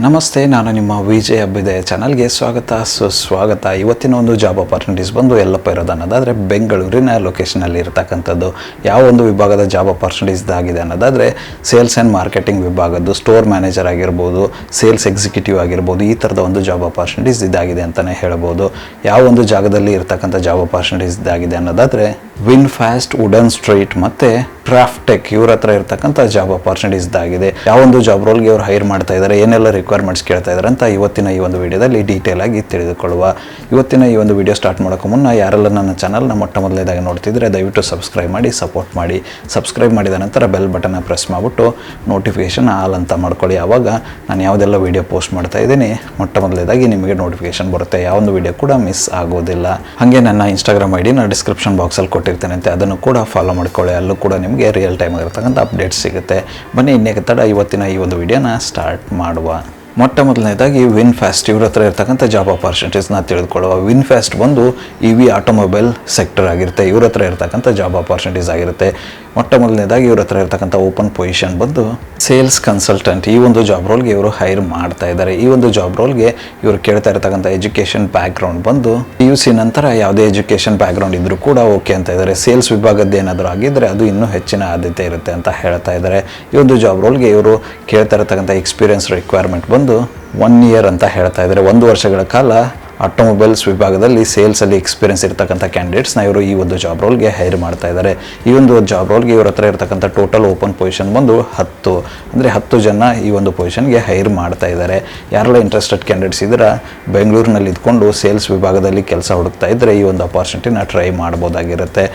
ನಮಸ್ತೆ, ನಾನು ನಿಮ್ಮ ವಿಜಯ್ ಅಭ್ಯುದಯ ಚಾನಲ್ಗೆ ಸುಸ್ವಾಗತ. ಇವತ್ತಿನ ಒಂದು ಜಾಬ್ ಅಪಾರ್ಚುನಿಟೀಸ್ ಬಂದು ಎಲ್ಲಪ್ಪ ಇರೋದು ಅನ್ನೋದಾದರೆ ಬೆಂಗಳೂರಿನ ಲೊಕೇಶನಲ್ಲಿ ಇರತಕ್ಕಂಥದ್ದು. ಯಾವ ಒಂದು ವಿಭಾಗದ ಜಾಬ್ ಅಪಾರ್ಚುನಿಟೀಸ್ ಆಗಿದೆ ಅನ್ನೋದಾದರೆ ಸೇಲ್ಸ್ ಆ್ಯಂಡ್ ಮಾರ್ಕೆಟಿಂಗ್ ವಿಭಾಗದ್ದು ಸ್ಟೋರ್ ಮ್ಯಾನೇಜರ್ ಆಗಿರ್ಬೋದು, ಸೇಲ್ಸ್ ಎಕ್ಸಿಕ್ಯೂಟಿವ್ ಆಗಿರ್ಬೋದು, ಈ ಥರದ ಒಂದು ಜಾಬ್ ಅಪಾರ್ಚುನಿಟೀಸ್ ಇದಾಗಿದೆ ಅಂತಲೇ ಹೇಳ್ಬೋದು. ಯಾವ ಒಂದು ಜಾಗದಲ್ಲಿ ಇರತಕ್ಕಂಥ ಜಾಬ್ ಅಪಾರ್ಚುನಿಟೀಸ್ ಇದಾಗಿದೆ ಅನ್ನೋದಾದರೆ ವಿನ್ಫಾಸ್ಟ್, ವುಡನ್ ಸ್ಟ್ರೀಟ್ ಮತ್ತು ಕ್ರಾಫ್ಟೆಕ್ ಇವ್ರ ಹತ್ರ ಇರತಕ್ಕಂಥ ಜಾಬ್ ಅಪಾರ್ಚುನಿಟೀಸ್ ಇದಾಗಿದೆ. ಯಾವೊಂದು ಜಾಬ್ ರೋಲ್ಗೆ ಅವ್ರು ಹೈರ್ ಮಾಡ್ತಾ ಇದ್ದಾರೆ, ಏನೆಲ್ಲ ರಿಕ್ವೈರ್ಮೆಂಟ್ಸ್ ಕೇಳ್ತಾ ಇದ್ದಾರೆ ಅಂತ ಇವತ್ತಿನ ಈ ಒಂದು ವಿಡಿಯೋದಲ್ಲಿ ಡೀಟೇಲ್ ಆಗಿ ತಿಳಿದುಕೊಳ್ಳುವ. ಇವತ್ತಿನ ಈ ಒಂದು ವಿಡಿಯೋ ಸ್ಟಾರ್ಟ್ ಮಾಡೋಕ್ಕೂ ಮುನ್ನ ಯಾರೆಲ್ಲ ನನ್ನ ಚಾನಲ್ನ ಮೊಟ್ಟ ಮೊದಲನೇದಾಗಿ ನೋಡ್ತಿದ್ರೆ ದಯವಿಟ್ಟು ಸಬ್ಸ್ಕ್ರೈಬ್ ಮಾಡಿ ಸಪೋರ್ಟ್ ಮಾಡಿ. ಸಬ್ಸ್ಕ್ರೈಬ್ ಮಾಡಿದ ನಂತರ ಬೆಲ್ ಬಟನ್ನ ಪ್ರೆಸ್ ಮಾಡಿಬಿಟ್ಟು ನೋಟಿಫಿಕೇಷನ್ ಆಲ್ ಅಂತ ಮಾಡ್ಕೊಳ್ಳಿ. ಆವಾಗ ನಾನು ಯಾವುದೆಲ್ಲ ವಿಡಿಯೋ ಪೋಸ್ಟ್ ಮಾಡ್ತಾ ಇದ್ದೀನಿ ಮೊಟ್ಟ ಮೊದಲನೇದಾಗಿ ನಿಮಗೆ ನೋಟಿಫಿಕೇಷನ್ ಬರುತ್ತೆ, ಯಾವೊಂದು ವಿಡಿಯೋ ಕೂಡ ಮಿಸ್ ಆಗೋದಿಲ್ಲ. ಹಾಗೆ ನನ್ನ ಇನ್ಸ್ಟಾಗ್ರಾಮ್ ಐಡಿ ನಾನು ಡಿಸ್ಕ್ರಿಪ್ಷನ್ ಬಾಕ್ಸಲ್ಲಿ ಕೊಟ್ಟಿರ್ತೇನೆ ಅಂತ ಅದನ್ನು ಕೂಡ ಫಾಲೋ ಮಾಡ್ಕೊಳ್ಳಿ. ಅಲ್ಲೂ ಕೂಡ ನಿಮಗೆ ರಿಯಲ್ ಟೈಮ್ ಆಗಿರ್ತಕ್ಕಂಥ ಅಪ್ಡೇಟ್ಸ್ ಸಿಗುತ್ತೆ. ಬನ್ನಿ ಇನ್ನೇಕೆ ತಡ ಇವತ್ತಿನ ಈ ಒಂದು ವಿಡಿಯೋನ ಸ್ಟಾರ್ಟ್ ಮಾಡುವ. ಮೊಟ್ಟ ಮೊದಲನೇದಾಗಿ ವಿನ್ಫಾಸ್ಟ್ ಇವ್ರ ಹತ್ರ ಇರ್ತಕ್ಕಂಥ ಜಾಬ್ ಅಪಾರ್ಚುನಿಟೀಸ್ನ ತಿಳಿದುಕೊಳ್ಳುವ. ವಿನ್ಫಾಸ್ಟ್ ಬಂದು EV ಆಟೋಮೊಬೈಲ್ ಸೆಕ್ಟರ್ ಆಗಿರುತ್ತೆ, ಇವ್ರ ಹತ್ರ ಇರ್ತಕ್ಕಂಥ ಜಾಬ್ ಅಪಾರ್ಚುನಿಟೀಸ್ ಆಗಿರುತ್ತೆ. ಮೊಟ್ಟ ಮೊದಲನೇದಾಗಿ ಇವ್ರ ಹತ್ರ ಇರ್ತಕ್ಕಂಥ ಓಪನ್ ಪೊಸಿಷನ್ ಬಂದು ಸೇಲ್ಸ್ ಕನ್ಸಲ್ಟೆಂಟ್. ಈ ಒಂದು ಜಾಬ್ ರೋಲ್ಗೆ ಇವರು ಹೈರ್ ಮಾಡ್ತಾ ಇದ್ದಾರೆ. ಈ ಒಂದು ಜಾಬ್ ರೋಲ್ಗೆ ಇವರು ಕೇಳ್ತಾ ಇರ್ತಕ್ಕಂಥ ಎಜುಕೇಷನ್ ಬ್ಯಾಕ್ಗ್ರೌಂಡ್ ಬಂದು PUC ನಂತರ ಯಾವುದೇ ಎಜುಕೇಷನ್ ಬ್ಯಾಕ್ಗ್ರೌಂಡ್ ಇದ್ರೂ ಕೂಡ ಓಕೆ ಅಂತ ಇದ್ದಾರೆ. ಸೇಲ್ಸ್ ವಿಭಾಗದ ಏನಾದರೂ ಆಗಿದ್ದರೆ ಅದು ಇನ್ನೂ ಹೆಚ್ಚಿನ ಆದ್ಯತೆ ಇರುತ್ತೆ ಅಂತ ಹೇಳ್ತಾ ಇದ್ದಾರೆ. ಈ ಒಂದು ಜಾಬ್ ರೋಲ್ಗೆ ಇವರು ಕೇಳ್ತಾ ಇರ್ತಕ್ಕಂಥ ಎಕ್ಸ್ಪೀರಿಯನ್ಸ್ ರಿಕ್ವೈರ್ಮೆಂಟ್ ಬಂದು 1 year ಅಂತ ಹೇಳ್ತಾ ಇದ್ದಾರೆ. 1 ವರ್ಷಗಳ ಕಾಲ ಆಟೋಮೊಬೈಲ್ಸ್ ವಿಭಾಗದಲ್ಲಿ ಸೇಲ್ಸಲ್ಲಿ ಎಕ್ಸ್ಪೀರಿಯನ್ಸ್ ಇರ್ತಕ್ಕಂಥ ಕ್ಯಾಂಡಿಡೇಟ್ಸ್ನ ಇವರು ಈ ಒಂದು ಜಾಬ್ ರೋಲ್ಗೆ ಹೈರ್ ಮಾಡ್ತಾ ಇದ್ದಾರೆ. ಈ ಒಂದು ಜಾಬ್ ರೋಲ್ಗೆ ಇವ್ರ ಹತ್ರ ಇರ್ತಕ್ಕಂಥ ಟೋಟಲ್ ಓಪನ್ ಪೊಸಿಷನ್ ಬಂದು 10, ಅಂದರೆ 10 ಜನ ಈ ಒಂದು ಪೊಸಿಷನ್ಗೆ ಹೈರ್ ಮಾಡ್ತಾ ಇದ್ದಾರೆ. ಯಾರೆಲ್ಲ ಇಂಟ್ರೆಸ್ಟೆಡ್ ಕ್ಯಾಂಡಿಡೇಟ್ಸ್ ಇದ್ರೆ ಬೆಂಗಳೂರಿನಲ್ಲಿ ಇದ್ಕೊಂಡು ಸೇಲ್ಸ್ ವಿಭಾಗದಲ್ಲಿ ಕೆಲಸ ಹುಡುಕ್ತಾ ಇದ್ದರೆ ಈ ಒಂದು ಅಪಾರ್ಚುನಿಟಿನ ಟ್ರೈ ಮಾಡ್ಬೋದಾಗಿರುತ್ತೆ.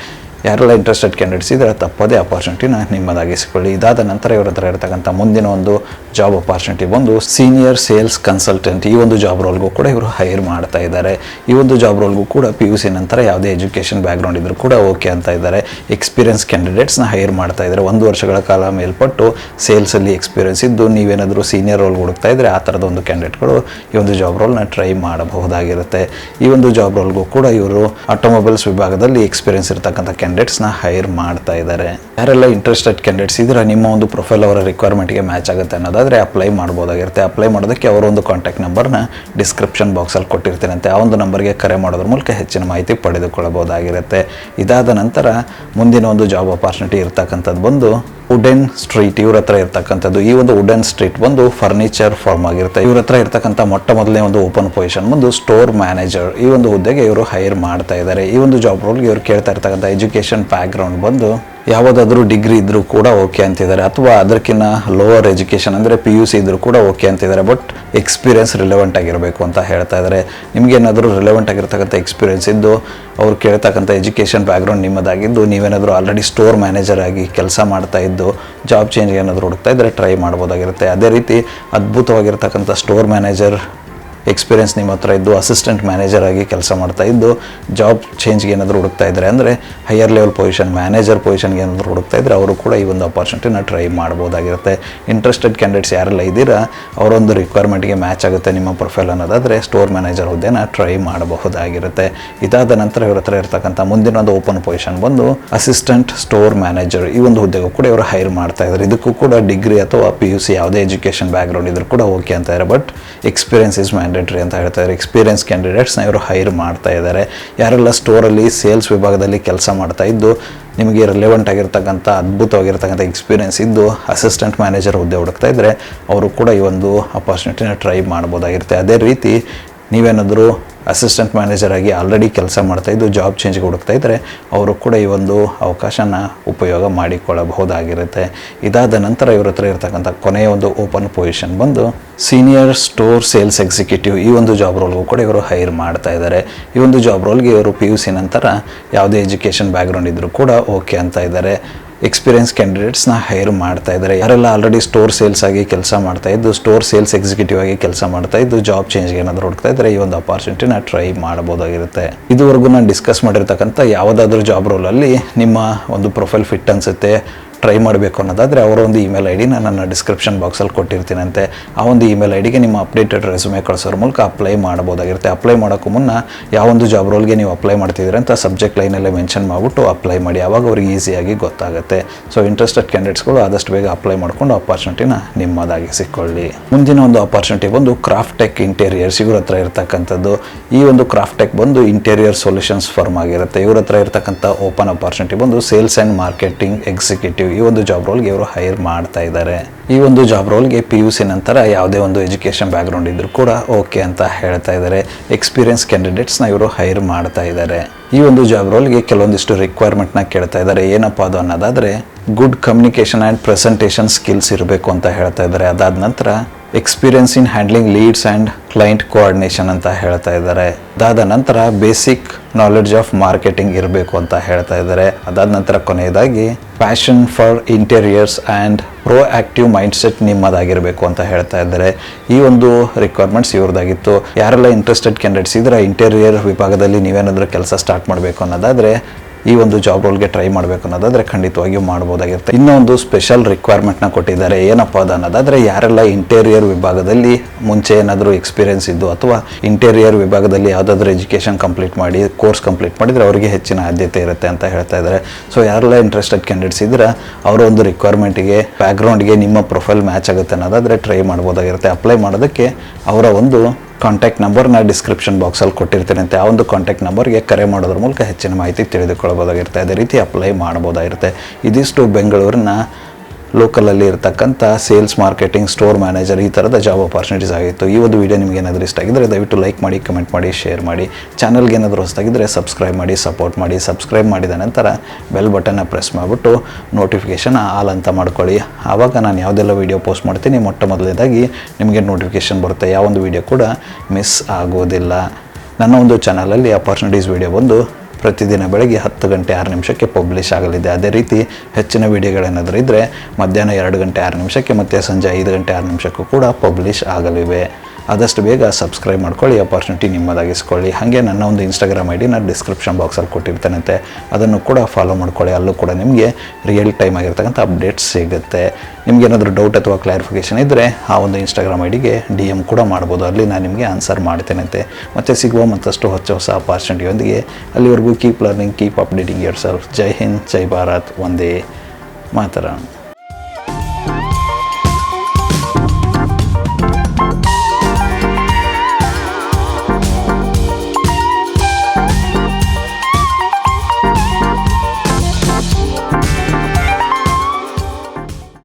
ಯಾರೆಲ್ಲ ಇಂಟ್ರೆಸ್ಟೆಡ್ ಕ್ಯಾಂಡಿಡೇಟ್ಸ್ ಇದ್ದರೆ ತಪ್ಪದೇ ಅಪಾರ್ಚುನಿಟಿನ ನಿಮ್ಮದಾಗಿಸಿಕೊಳ್ಳಿ. ಇದಾದ ನಂತರ ಇವ್ರ ಹತ್ರ ಇರತಕ್ಕಂಥ ಮುಂದಿನ ಒಂದು ಜಾಬ್ ಅಪಾರ್ಚುನಿಟಿ ಬಂದು ಸೀನಿಯರ್ ಸೇಲ್ಸ್ ಕನ್ಸಲ್ಟೆಂಟ್. ಈ ಒಂದು ಜಾಬ್ ರೋಲ್ಗೂ ಕೂಡ ಇವರು ಹೈರ್ ಮಾಡ್ತಾ ಇದ್ದಾರೆ. ಈ ಒಂದು ಜಾಬ್ ರೋಲ್ಗೂ ಕೂಡ PUC ನಂತರ ಯಾವುದೇ ಎಜುಕೇಷನ್ ಬ್ಯಾಕ್ಗ್ರೌಂಡ್ ಇದ್ರೂ ಕೂಡ ಓಕೆ ಅಂತ ಇದ್ದಾರೆ. ಎಕ್ಸ್ಪೀರಿಯನ್ಸ್ ಕ್ಯಾಂಡಿಡೇಟ್ಸ್ನ ಹೈರ್ ಮಾಡ್ತಾ ಇದ್ದಾರೆ. 1 ವರ್ಷಗಳ ಕಾಲ ಮೇಲ್ಪಟ್ಟು ಸೇಲ್ಸಲ್ಲಿ ಎಕ್ಸ್ಪೀರಿಯನ್ಸ್ ಇದ್ದು ನೀವೇನಾದರೂ ಸೀನಿಯರ್ ರೋಲ್ ಹುಡುಕ್ತಾ ಇದ್ದರೆ ಆ ಥರದ ಒಂದು ಕ್ಯಾಂಡಿಡೇಟ್ಗಳು ಈ ಒಂದು ಜಾಬ್ ರೋಲ್ನ ಟ್ರೈ ಮಾಡಬಹುದಾಗಿರುತ್ತೆ. ಈ ಒಂದು ಜಾಬ್ ರೋಲ್ಗೂ ಕೂಡ ಇವರು ಆಟೋಮೊಬೈಲ್ಸ್ ವಿಭಾಗದಲ್ಲಿ ಎಕ್ಸ್ಪೀರಿಯನ್ಸ್ ಇರ್ತಕ್ಕಂಥ ಕ್ಯಾಂಡಿಡೇಟ್ಸ್ನ ಹೈರ್ ಮಾಡ್ತಾ ಇದ್ದಾರೆ. ಯಾರೆಲ್ಲ ಇಂಟ್ರೆಸ್ಟೆಡ್ ಕ್ಯಾಂಡಿಡೇಟ್ಸ್ ಇದ್ರೆ ನಿಮ್ಮ ಒಂದು ಪ್ರೊಫೈಲ್ ಅವರ ರಿಕ್ವೈರ್ಮೆಂಟ್ಗೆ ಮ್ಯಾಚ್ ಆಗುತ್ತೆ ಅನ್ನೋದಾದರೆ ಅಪ್ಲೈ ಮಾಡ್ಬೋದಾಗಿರುತ್ತೆ. ಅಪ್ಲೈ ಮಾಡೋದಕ್ಕೆ ಅವರ ಒಂದು ಕಾಂಟ್ಯಾಕ್ಟ್ ನಂಬರ್ನ ಡಿಸ್ಕ್ರಿಪ್ಷನ್ ಬಾಕ್ಸಲ್ಲಿ ಕೊಟ್ಟಿರ್ತೀನಿ ಅಂತ ಆ ಒಂದು ನಂಬರ್ಗೆ ಕರೆ ಮಾಡೋದ್ರ ಮೂಲಕ ಹೆಚ್ಚಿನ ಮಾಹಿತಿ ಪಡೆದುಕೊಳ್ಳಬಹುದಾಗಿರುತ್ತೆ. ಇದಾದ ನಂತರ ಮುಂದಿನ ಒಂದು ಜಾಬ್ ಅಪಾರ್ಚುನಿಟಿ ಇರ್ತಕ್ಕಂಥದ್ದು ಬಂದು ವುಡನ್ ಸ್ಟ್ರೀಟ್. ಇವ್ರ ಹತ್ರ ಇರ್ತಕ್ಕಂಥದ್ದು ಈ ಒಂದು ವುಡನ್ ಸ್ಟ್ರೀಟ್ ಬಂದು ಫರ್ನಿಚರ್ ಫಾರ್ಮ್ ಆಗಿರುತ್ತೆ. ಇವ್ರ ಹತ್ರ ಇರ್ತಕ್ಕಂಥ ಮೊಟ್ಟ ಮೊದಲನೇ ಒಂದು ಓಪನ್ ಪೊಸಿಷನ್ ಬಂದು ಸ್ಟೋರ್ ಮ್ಯಾನೇಜರ್. ಈ ಒಂದು ಹುದ್ದೆಗೆ ಇವರು ಹೈರ್ ಮಾಡ್ತಾ ಇದ್ದಾರೆ. ಈ ಒಂದು ಜಾಬ್ ರೋಲ್ಗೆ ಇವರು ಕೇಳ್ತಾ ಇರ್ತಕ್ಕಂಥ ಎಜುಕೇಷನ್ ಬ್ಯಾಕ್ಗ್ರೌಂಡ್ ಬಂದು ಯಾವುದಾದ್ರೂ ಡಿಗ್ರಿ ಇದ್ರೂ ಕೂಡ ಓಕೆ ಅಂತಿದ್ದಾರೆ, ಅಥವಾ ಅದಕ್ಕಿಂತ ಲೋವರ್ ಎಜುಕೇಷನ್ ಅಂದರೆ PUC ಇದ್ರೂ ಕೂಡ ಓಕೆ ಅಂತಿದ್ದಾರೆ. ಬಟ್ ಎಕ್ಸ್ಪೀರಿಯನ್ಸ್ ರಿಲೆವೆಂಟ್ ಆಗಿರಬೇಕು ಅಂತ ಹೇಳ್ತಾ ಇದ್ದಾರೆ. ನಿಮಗೇನಾದರೂ ರಿಲೆವೆಂಟ್ ಆಗಿರ್ತಕ್ಕಂಥ ಎಕ್ಸ್ಪೀರಿಯನ್ಸ್ ಇದ್ದು ಅವ್ರು ಕೇಳ್ತಕ್ಕಂಥ ಎಜುಕೇಷನ್ ಬ್ಯಾಕ್ಗ್ರೌಂಡ್ ನಿಮ್ಮದಾಗಿದ್ದು ನೀವೇನಾದರೂ ಆಲ್ರೆಡಿ ಸ್ಟೋರ್ ಮ್ಯಾನೇಜರ್ ಆಗಿ ಕೆಲಸ ಮಾಡ್ತಾ ಇದ್ದು ಜಾಬ್ ಚೇಂಜ್ ಏನಾದರೂ ಹುಡುಕ್ತಾ ಇದ್ದರೆ ಟ್ರೈ ಮಾಡ್ಬೋದಾಗಿರುತ್ತೆ. ಅದೇ ರೀತಿ ಅದ್ಭುತವಾಗಿರ್ತಕ್ಕಂಥ ಸ್ಟೋರ್ ಮ್ಯಾನೇಜರ್ ಎಕ್ಸ್ಪೀರಿಯನ್ಸ್ ನಿಮ್ಮ ಹತ್ರ ಇದ್ದು ಅಸಿಸ್ಟೆಂಟ್ ಮ್ಯಾನೇಜರ್ ಆಗಿ ಕೆಲಸ ಮಾಡ್ತಾ ಇದ್ದು ಜಾಬ್ ಚೇಂಜ್ಗೆ ಏನಾದರೂ ಹುಡುಕ್ತಾ ಇದ್ದಾರೆ, ಅಂದರೆ ಹೈಯರ್ ಲೆವೆಲ್ ಪೊಸಿಷನ್ ಮ್ಯಾನೇಜರ್ ಪೊಸಿಷನ್ಗೆ ಏನಾದರೂ ಹುಡುಕ್ತಾ ಇದ್ದರೆ ಅವರು ಕೂಡ ಈ ಒಂದು ಅಪಾರ್ಚುನಿಟಿನ ಟ್ರೈ ಮಾಡ್ಬೋದಾಗಿರುತ್ತೆ. ಇಂಟ್ರೆಸ್ಟೆಡ್ ಕ್ಯಾಂಡಿಡೇಟ್ಸ್ ಯಾರೆಲ್ಲ ಇದ್ದೀರಾ ಅವರೊಂದು ರಿಕ್ವೈರ್ಮೆಂಟ್ಗೆ ಮ್ಯಾಚ್ ಆಗುತ್ತೆ ನಿಮ್ಮ ಪ್ರೊಫೈಲ್ ಅನ್ನೋದಾದರೆ ಸ್ಟೋರ್ ಮ್ಯಾನೇಜರ್ ಹುದ್ದೆನ ಟ್ರೈ ಮಾಡಬಹುದಾಗಿರುತ್ತೆ. ಇದಾದ ನಂತರ ಇವ್ರ ಹತ್ರ ಇರ್ತಕ್ಕಂಥ ಮುಂದಿನ ಒಂದು ಓಪನ್ ಪೊಸಿಷನ್ ಬಂದು ಅಸಿಸ್ಟೆಂಟ್ ಸ್ಟೋರ್ ಮ್ಯಾನೇಜರ್. ಈ ಒಂದು ಹುದ್ದೆಗೂ ಕೂಡ ಇವರು ಹೈರ್ ಮಾಡ್ತಾ ಇದ್ದಾರೆ. ಇದಕ್ಕೂ ಕೂಡ ಡಿಗ್ರಿ ಅಥವಾ PUC ಯಾವುದೇ ಎಜುಕೇಷನ್ ಬ್ಯಾಕ್ಗ್ರೌಂಡ್ ಇದ್ರೂ ಕೂಡ ಓಕೆ ಅಂತ ಇದ್ದಾರೆ. ಬಟ್ ಎಕ್ಸ್ಪೀರಿಯನ್ಸ್ ಇಸ್ ಮ್ಯಾಂಡೇಟರಿ ಅಂತ ಹೇಳ್ತಾ ಇದ್ದಾರೆ. ಎಕ್ಸ್ಪೀರಿಯನ್ಸ್ ಕ್ಯಾಂಡಿಡೇಟ್ಸ್ನ ಇವರು ಹೈರ್ ಮಾಡ್ತಾ ಇದ್ದಾರೆ. ಯಾರೆಲ್ಲ ಸ್ಟೋರಲ್ಲಿ ಸೇಲ್ಸ್ ವಿಭಾಗದಲ್ಲಿ ಕೆಲಸ ಮಾಡ್ತಾ ಇದ್ದು ನಿಮಗೆ ರಿಲೆವೆಂಟ್ ಆಗಿರ್ತಕ್ಕಂಥ ಅದ್ಭುತವಾಗಿರ್ತಕ್ಕಂಥ ಎಕ್ಸ್ಪೀರಿಯನ್ಸ್ ಇದ್ದು ಅಸಿಸ್ಟೆಂಟ್ ಮ್ಯಾನೇಜರ್ ಹುದ್ದೆ ಹುಡುಕ್ತಾ ಇದ್ದರೆ ಅವರು ಕೂಡ ಈ ಒಂದು ಅಪಾರ್ಚುನಿಟಿನ ಟ್ರೈ ಮಾಡ್ಬೋದಾಗಿರುತ್ತೆ. ಅದೇ ರೀತಿ ನೀವೇನಾದರೂ ಅಸಿಸ್ಟೆಂಟ್ ಮ್ಯಾನೇಜರ್ ಆಗಿ ಆಲ್ರೆಡಿ ಕೆಲಸ ಮಾಡ್ತಾಯಿದ್ದು ಜಾಬ್ ಚೇಂಜ್ಗೆ ಹುಡುಕ್ತಾ ಇದ್ದರೆ ಅವರು ಕೂಡ ಈ ಒಂದು ಅವಕಾಶನ ಉಪಯೋಗ ಮಾಡಿಕೊಳ್ಳಬಹುದಾಗಿರುತ್ತೆ. ಇದಾದ ನಂತರ ಇವ್ರ ಹತ್ರ ಇರ್ತಕ್ಕಂಥ ಕೊನೆಯ ಒಂದು ಓಪನ್ ಪೊಸಿಷನ್ ಬಂದು ಸೀನಿಯರ್ ಸ್ಟೋರ್ ಸೇಲ್ಸ್ ಎಕ್ಸಿಕ್ಯೂಟಿವ್. ಈ ಒಂದು ಜಾಬ್ ರೋಲ್ಗೂ ಕೂಡ ಇವರು ಹೈರ್ ಮಾಡ್ತಾ ಇದ್ದಾರೆ. ಈ ಒಂದು ಜಾಬ್ ರೋಲ್ಗೆ ಇವರು PUC ನಂತರ ಯಾವುದೇ ಎಜುಕೇಷನ್ ಬ್ಯಾಕ್ಗ್ರೌಂಡ್ ಇದ್ದರೂ ಕೂಡ ಓಕೆ ಅಂತ ಇದ್ದಾರೆ. ಎಕ್ಸ್ಪೀರಿಯನ್ಸ್ ಕ್ಯಾಂಡಿಡೇಟ್ಸ್ನ ಹೈರ್ ಮಾಡ್ತಾ ಇದ್ದಾರೆ. ಯಾರೆಲ್ಲ ಆಲ್ರೆಡಿ ಸ್ಟೋರ್ ಸೇಲ್ಸ್ ಆಗಿ ಕೆಲಸ ಮಾಡ್ತಾ ಇದ್ದು ಸ್ಟೋರ್ ಸೇಲ್ಸ್ ಎಕ್ಸಿಕ್ಯೂಟಿವ್ ಆಗಿ ಕೆಲಸ ಮಾಡ್ತಾ ಇದ್ದು ಜಾಬ್ ಚೇಂಜ್ಗೆ ಏನಾದರೂ ಹುಡುಕ್ತಾ ಇದ್ದರೆ ಈ ಒಂದು ಅಪಾರ್ಚುನಿಟಿನ ಟ್ರೈ ಮಾಡಬಹುದಾಗಿರುತ್ತೆ. ಇದುವರೆಗೂ ನಾನು ಡಿಸ್ಕಸ್ ಮಾಡಿರ್ತಕ್ಕಂಥ ಯಾವುದಾದ್ರೂ ಜಾಬ್ ರೋಲಲ್ಲಿ ನಿಮ್ಮ ಒಂದು ಪ್ರೊಫೈಲ್ ಫಿಟ್ ಅನಿಸುತ್ತೆ, ಟ್ರೈ ಮಾಡಬೇಕು ಅನ್ನೋದಾದರೆ ಅವರ ಒಂದು ಇಮೇಲ್ ಐ ಡಿನ ನನ್ನ ಡಿಸ್ಕ್ರಿಪ್ಷನ್ ಬಾಕ್ಸಲ್ಲಿ ಕೊಟ್ಟಿರ್ತೀನಂತೆ. ಆ ಒಂದು ಇಮೇಲ್ ಐ ಡಿಗೆ ನಿಮ್ಮ ಅಪ್ಡೇಟೆಡ್ ರೆಸ್ಯೂಮೆ ಕಳಿಸೋದ್ರ ಮೂಲಕ ಅಪ್ಲೈ ಮಾಡ್ಬೋದಾಗಿರುತ್ತೆ. ಅಪ್ಲೈ ಮಾಡೋಕ್ಕೂ ಮುನ್ನ ಯಾವೊಂದು ಜಾಬ್ ರೋಲ್ಗೆ ನೀವು ಅಪ್ಲೈ ಮಾಡ್ತಿದ್ದೀರಿ ಅಂತ ಸಬ್ಜೆಕ್ಟ್ ಲೈನಲ್ಲೇ ಮೆನ್ಷನ್ ಮಾಡಿಬಿಟ್ಟು ಅಪ್ಲೈ ಮಾಡಿ. ಆವಾಗ ಅವ್ರಿಗೆ ಈಸಿಯಾಗಿ ಗೊತ್ತಾಗುತ್ತೆ. ಸೊ ಇಂಟ್ರೆಸ್ಟೆಡ್ ಕ್ಯಾಂಡಿಡೇಟ್ಸ್ಗಳು ಆದಷ್ಟು ಬೇಗ ಅಪ್ಲೈ ಮಾಡಿಕೊಂಡು ಅಪಾರ್ಚುನಿಟಿನ ನಿಮ್ಮದಾಗಿಸಿಕೊಳ್ಳಿ. ಮುಂದಿನ ಒಂದು ಅಪಾರ್ಚುನಿಟಿ ಬಂದು ಕ್ರಾಫ್ಟ್ ಟೆಕ್ ಇಂಟೀರಿಯರ್ಸ್. ಇವ್ರ ಹತ್ರ ಇರ್ತಕ್ಕಂಥದ್ದು ಈ ಒಂದು ಕ್ರಾಫ್ಟ್ ಟೆಕ್ ಬಂದು ಇಂಟೀರಿಯರ್ ಸೊಲ್ಯೂಷನ್ಸ್ ಫರ್ಮ್ ಆಗಿರುತ್ತೆ. ಇವ್ರ ಹತ್ರ ಇರ್ತಕ್ಕಂಥ ಓಪನ್ ಅಪಾರ್ಚುನಿಟಿ ಬಂದು ಸೇಲ್ಸ್ ಆ್ಯಂಡ್ ಮಾರ್ಕೆಟಿಂಗ್ ಎಕ್ಸಿಕ್ಯೂಟಿವ್. ಈ ಒಂದು ಜಾಬ್ ರೋಲ್ಗೆ ಇವರು ಹೈರ್ ಮಾಡ್ತಾ ಇದ್ದಾರೆ. ಈ ಒಂದು ಜಾಬ್ ರೋಲ್ಗೆ PUC ನಂತರ ಯಾವುದೇ ಒಂದು ಎಜುಕೇಷನ್ ಬ್ಯಾಕ್ಗ್ರೌಂಡ್ ಇದ್ರೂ ಕೂಡ ಓಕೆ ಅಂತ ಹೇಳ್ತಾ ಇದ್ದಾರೆ. ಎಕ್ಸ್ಪೀರಿಯನ್ಸ್ ಕ್ಯಾಂಡಿಡೇಟ್ಸ್ನ ಇವರು ಹೈರ್ ಮಾಡ್ತಾ ಇದ್ದಾರೆ. ಈ ಒಂದು ಜಾಬ್ ರೋಲ್ಗೆ ಕೆಲವೊಂದಿಷ್ಟು ರಿಕ್ವೈರ್ಮೆಂಟ್ನ ಕೇಳ್ತಾ ಇದ್ದಾರೆ. ಏನಪ್ಪ ಅದು ಅನ್ನೋದಾದರೆ good communication and presentation skills ಇರಬೇಕು ಅಂತ ಹೇಳ್ತಾ ಇದ್ದಾರೆ. ಅದಾದ ನಂತರ experience in handling leads and client coordination ಅಂತ ಹೇಳ್ತಾ ಇದ್ದಾರೆ. ಅದಾದ ನಂತರ ಬೇಸಿಕ್ ನಾಲೆಡ್ಜ್ ಆಫ್ ಮಾರ್ಕೆಟಿಂಗ್ ಇರಬೇಕು ಅಂತ ಹೇಳ್ತಾ ಇದ್ದಾರೆ. ಅದಾದ ನಂತರ ಕೊನೆಯದಾಗಿ passion for interiors and proactive mind set ನಿಮ್ಮದಾಗಿರಬೇಕು ಅಂತ ಹೇಳ್ತಾ ಇದ್ದಾರೆ. ಈ ಒಂದು ರಿಕ್ವೈರ್ಮೆಂಟ್ಸ್ ಇವ್ರದ್ದಾಗಿತ್ತು. ಯಾರೆಲ್ಲ ಇಂಟ್ರೆಸ್ಟೆಡ್ ಕ್ಯಾಂಡಿಡೇಟ್ಸ್ ಇದ್ರೆ ಇಂಟೀರಿಯರ್ ವಿಭಾಗದಲ್ಲಿ ನೀವೇನಾದರೂ ಕೆಲಸ ಸ್ಟಾರ್ಟ್ ಮಾಡಬೇಕು ಅನ್ನೋದಾದರೆ ಈ ಒಂದು ಜಾಬ್ ರೋಲ್ಗೆ ಟ್ರೈ ಮಾಡಬೇಕು ಅನ್ನೋದಾದರೆ ಖಂಡಿತವಾಗಿಯೂ ಮಾಡ್ಬೋದಾಗಿರುತ್ತೆ. ಇನ್ನೊಂದು ಸ್ಪೆಷಲ್ ರಿಕ್ವೈರ್ಮೆಂಟ್ನ ಕೊಟ್ಟಿದ್ದಾರೆ. ಏನಪ್ಪ ಅದು ಅನ್ನೋದಾದರೆ ಯಾರೆಲ್ಲ ಇಂಟೀರಿಯರ್ ವಿಭಾಗದಲ್ಲಿ ಮುಂಚೆ ಏನಾದರೂ ಎಕ್ಸ್ಪೀರಿಯನ್ಸ್ ಇದ್ದು ಅಥವಾ ಇಂಟೀರಿಯರ್ ವಿಭಾಗದಲ್ಲಿ ಯಾವುದಾದ್ರೂ ಎಜುಕೇಷನ್ ಕಂಪ್ಲೀಟ್ ಮಾಡಿ ಕೋರ್ಸ್ ಕಂಪ್ಲೀಟ್ ಮಾಡಿದರೆ ಅವರಿಗೆ ಹೆಚ್ಚಿನ ಆದ್ಯತೆ ಇರುತ್ತೆ ಅಂತ ಹೇಳ್ತಾ ಇದ್ದಾರೆ. ಸೊ ಯಾರೆಲ್ಲ ಇಂಟ್ರೆಸ್ಟೆಡ್ ಕ್ಯಾಂಡಿಡೇಟ್ಸ್ ಇದ್ರೆ ಅವರ ಒಂದು ರಿಕ್ವೈರ್ಮೆಂಟ್ಗೆ ಬ್ಯಾಕ್ಗ್ರೌಂಡ್ಗೆ ನಿಮ್ಮ ಪ್ರೊಫೈಲ್ ಮ್ಯಾಚ್ ಆಗುತ್ತೆ ಅನ್ನೋದಾದರೆ ಟ್ರೈ ಮಾಡ್ಬೋದಾಗಿರುತ್ತೆ. ಅಪ್ಲೈ ಮಾಡೋದಕ್ಕೆ ಅವರ ಒಂದು ಕಾಂಟ್ಯಾಕ್ಟ್ ನಂಬರ್ನ ಡಿಸ್ಕ್ರಿಪ್ಷನ್ ಬಾಕ್ಸಲ್ಲಿ ಕೊಟ್ಟಿರ್ತೀನಂತೆ. ಆ ಒಂದು ಕಾಂಟ್ಯಾಕ್ಟ್ ನಂಬರ್ಗೆ ಕರೆ ಮಾಡೋದ್ರ ಮೂಲಕ ಹೆಚ್ಚಿನ ಮಾಹಿತಿ ತಿಳಿದುಕೊಳ್ಳಬಹುದಾಗಿರುತ್ತೆ. ಅದೇ ರೀತಿ ಅಪ್ಲೈ ಮಾಡ್ಬೋದಾಗಿರುತ್ತೆ. ಇದಿಷ್ಟು ಬೆಂಗಳೂರಿನ ಲೋಕಲಲ್ಲಿ ಇರತಕ್ಕಂಥ ಸೇಲ್ಸ್ ಮಾರ್ಕೆಟಿಂಗ್ ಸ್ಟೋರ್ ಮ್ಯಾನೇಜರ್ ಈ ಥರದ ಜಾಬ್ ಅಪಾರ್ಚುನಿಟೀಸ್ ಆಗಿತ್ತು. ಈ ಒಂದು ವಿಡಿಯೋ ನಿಮಗೆ ಏನಾದರೂ ಇಷ್ಟ ಆಗಿದ್ದರೆ ದಯವಿಟ್ಟು ಲೈಕ್ ಮಾಡಿ, ಕಮೆಂಟ್ ಮಾಡಿ, ಶೇರ್ ಮಾಡಿ. ಚಾನಲ್ಗೆ ಏನಾದರೂ ಹೊಸದಾಗಿದ್ದರೆ ಸಬ್ಸ್ಕ್ರೈಬ್ ಮಾಡಿ, ಸಪೋರ್ಟ್ ಮಾಡಿ. ಸಬ್ಸ್ಕ್ರೈಬ್ ಮಾಡಿದ ನಂತರ ಬೆಲ್ ಬಟನ್ನ ಪ್ರೆಸ್ ಮಾಡಿಬಿಟ್ಟು ನೋಟಿಫಿಕೇಷನ್ ಆಲ್ ಅಂತ ಮಾಡ್ಕೊಳ್ಳಿ. ಆವಾಗ ನಾನು ಯಾವುದೆಲ್ಲ ವೀಡಿಯೋ ಪೋಸ್ಟ್ ಮಾಡ್ತೀನಿ ಮೊಟ್ಟ ಮೊದಲನೇದಾಗಿ ನಿಮಗೆ ನೋಟಿಫಿಕೇಷನ್ ಬರುತ್ತೆ. ಯಾವೊಂದು ವೀಡಿಯೋ ಕೂಡ ಮಿಸ್ ಆಗೋದಿಲ್ಲ. ನನ್ನ ಒಂದು ಚಾನಲಲ್ಲಿ ಅಪಾರ್ಚುನಿಟೀಸ್ ವೀಡಿಯೋ ಬಂದು ಪ್ರತಿದಿನ ಬೆಳಗ್ಗೆ 10 ಗಂಟೆ 6 ನಿಮಿಷಕ್ಕೆ ಪಬ್ಲಿಷ್ ಆಗಲಿದೆ. ಅದೇ ರೀತಿ ಹೆಚ್ಚಿನ ವೀಡಿಯೋಗಳೇನಾದರೂ ಇದ್ದರೆ ಮಧ್ಯಾಹ್ನ 2 ಗಂಟೆ 6 ನಿಮಿಷಕ್ಕೆ ಮತ್ತು ಸಂಜೆ 5 ಗಂಟೆ 6 ನಿಮಿಷಕ್ಕೂ ಕೂಡ ಪಬ್ಲಿಷ್ ಆಗಲಿವೆ. ಆದಷ್ಟು ಬೇಗ ಸಬ್ಸ್ಕ್ರೈಬ್ ಮಾಡ್ಕೊಳ್ಳಿ, ಅಪಾರ್ಚುನಿಟಿ ನಿಮ್ಮದಾಗಿಸ್ಕೊಳ್ಳಿ. ಹಾಗೆ ನನ್ನ ಒಂದು ಇನ್ಸ್ಟಾಗ್ರಾಮ್ ಐ ಡಿ ನಾನು ಡಿಸ್ಕ್ರಿಪ್ಷನ್ ಬಾಕ್ಸಲ್ಲಿ ಕೊಟ್ಟಿರ್ತೇನಂತೆ, ಅದನ್ನು ಕೂಡ ಫಾಲೋ ಮಾಡ್ಕೊಳ್ಳಿ. ಅಲ್ಲೂ ಕೂಡ ನಿಮಗೆ ರಿಯಲ್ ಟೈಮ್ ಆಗಿರ್ತಕ್ಕಂಥ ಅಪ್ಡೇಟ್ಸ್ ಸಿಗುತ್ತೆ. ನಿಮಗೇನಾದರೂ ಡೌಟ್ ಅಥವಾ ಕ್ಲಾರಿಫಿಕೇಷನ್ ಇದ್ದರೆ ಆ ಒಂದು ಇನ್ಸ್ಟಾಗ್ರಾಮ್ ಐ ಡಿಗೆ DM ಕೂಡ ಮಾಡ್ಬೋದು. ಅಲ್ಲಿ ನಾನು ನಿಮಗೆ ಆನ್ಸರ್ ಮಾಡ್ತೇನಂತೆ. ಮತ್ತು ಸಿಗುವ ಮತ್ತಷ್ಟು ಹೊಸ ಅಪಾರ್ಚುನಿಟಿಯೊಂದಿಗೆ ಅಲ್ಲಿವರೆಗೂ keep learning, keep updating yourself. ಜೈ ಹಿಂದ್, ಜೈ ಭಾರತ್, ವಂದೇ ಮಾತರಂ.